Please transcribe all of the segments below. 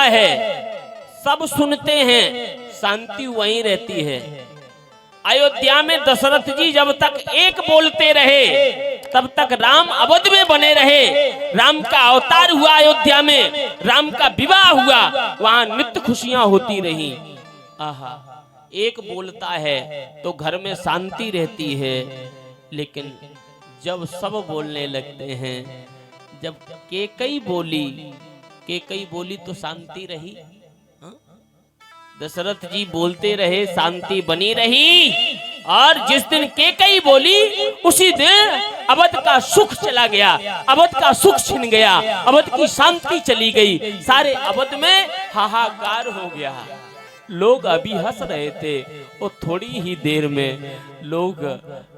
है, सब सुनते हैं, शांति वहीं रहती है। अयोध्या में दशरथ जी जब तक एक बोलते रहे तब तक राम अवध में बने रहे। राम का अवतार हुआ अयोध्या में, राम का विवाह हुआ, वहां नित्य खुशियां होती रही। आहा, एक बोलता है तो घर में शांति रहती है। लेकिन जब सब बोलने लगते हैं, जब केकई बोली तो शांति रही। दशरथ जी बोलते रहे, शांति बनी रही। और जिस दिन केकई बोली उसी दिन अवध का सुख चला गया, अवध का सुख छिन गया, अवध की शांति चली गई। सारे अवध में हाहाकार हो गया। लोग अभी हंस रहे थे और थोड़ी ही देर में लोग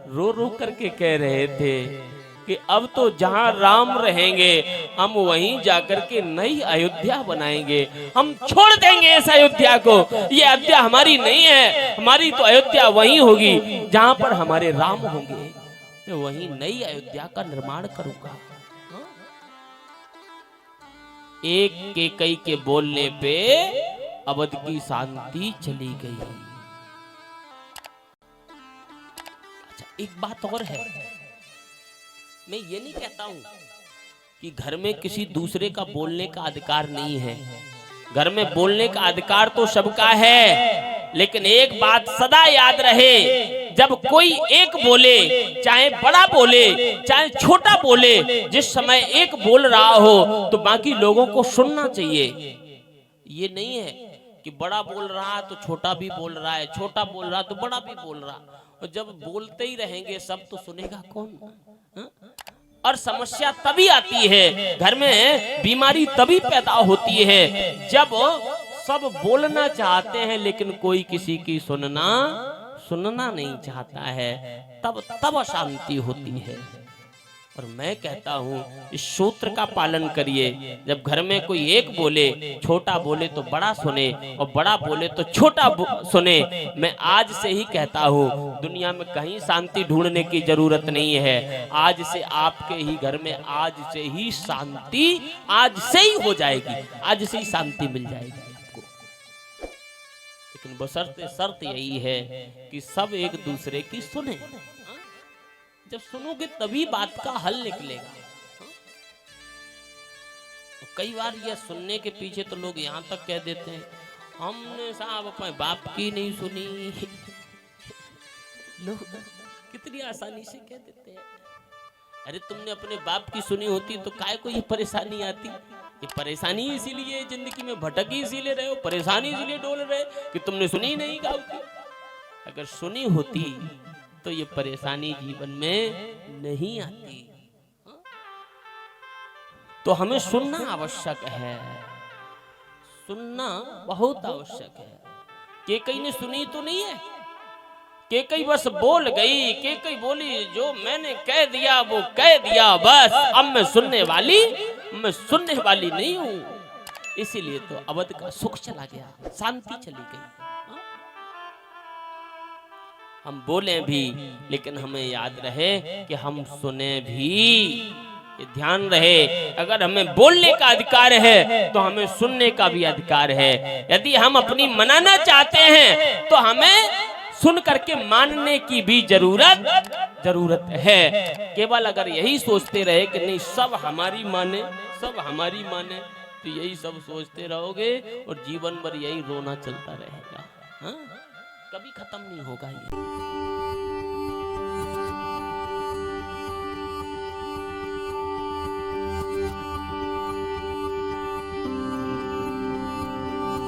रो रो करके कह रहे थे कि अब तो जहां राम रहेंगे हम वहीं जाकर के नई अयोध्या बनाएंगे, हम छोड़ देंगे इस अयोध्या को। ये अयोध्या हमारी नहीं है, हमारी तो अयोध्या वहीं होगी जहां पर हमारे राम होंगे। मैं वहीं नई अयोध्या का निर्माण करूंगा। एक केकई के बोलने पे अवध की शांति चली गई। अच्छा, एक बात और है, मैं ये नहीं कहता हूं कि घर में किसी दूसरे का बोलने का अधिकार नहीं है। घर में बोलने का अधिकार तो सबका है, लेकिन एक बात सदा याद रहे, जब कोई एक बोले, चाहे बड़ा बोले चाहे छोटा बोले, जिस समय एक बोल रहा हो तो बाकी लोगों को सुनना चाहिए। ये नहीं है कि बड़ा बोल रहा है तो छोटा भी बोल रहा है, छोटा बोल रहा तो बड़ा भी बोल रहा। और जब बोलते ही रहेंगे सब तो सुनेगा कौन? हा? और समस्या तभी आती है, घर में बीमारी तभी पैदा होती है जब सब बोलना चाहते हैं लेकिन कोई किसी की सुनना नहीं चाहता है, तब अशांति होती है। और मैं कहता हूं इस सूत्र का पालन करिए। जब घर में कोई एक बोले, छोटा बोले तो बड़ा सुने और बड़ा बोले तो छोटा सुने। मैं आज से ही कहता हूं दुनिया में कहीं शांति ढूंढने की जरूरत नहीं है। आज से आपके ही घर में आज से ही शांति आज से ही हो जाएगी, आज से ही शांति मिल जाएगी आपको। लेकिन बशर्ते शर्त यही है कि सब एक दूसरे की सुने। जब सुनोगे तभी बात का हल निकलेगा। कई बार यह सुनने के पीछे तो लोग यहाँ तक कह देते हैं हमने साहब अपने बाप की नहीं सुनी। लोग कितनी आसानी से कह देते हैं, अरे तुमने अपने बाप की सुनी होती तो काय को ये परेशानी आती। ये परेशानी इसीलिए जिंदगी में भटकी इसीलिए रहे हो, परेशानी इसीलिए डोल रहे कि तुमने सुनी नहीं गाँव की। अगर सुनी होती तो ये परेशानी जीवन में नहीं आती। तो हमें सुनना आवश्यक है, सुनना बहुत आवश्यक है। केकई ने सुनी तो नहीं है, केकई बस बोल गई, केकई बोली जो मैंने कह दिया वो कह दिया, बस अब मैं सुनने वाली नहीं हूं। इसीलिए तो अवध का सुख चला गया, शांति चली गई। हम बोले भी लेकिन हमें याद रहे कि हम सुने भी। ये ध्यान रहे, अगर हमें बोलने का अधिकार है तो हमें सुनने का भी अधिकार है। यदि हम अपनी मनाना चाहते हैं तो हमें सुन करके मानने की भी जरूरत है। केवल अगर यही सोचते रहे कि नहीं सब हमारी माने तो यही सब सोचते रहोगे और जीवन भर यही रोना चलता रहेगा। हाँ? कभी खत्म नहीं होगा ये।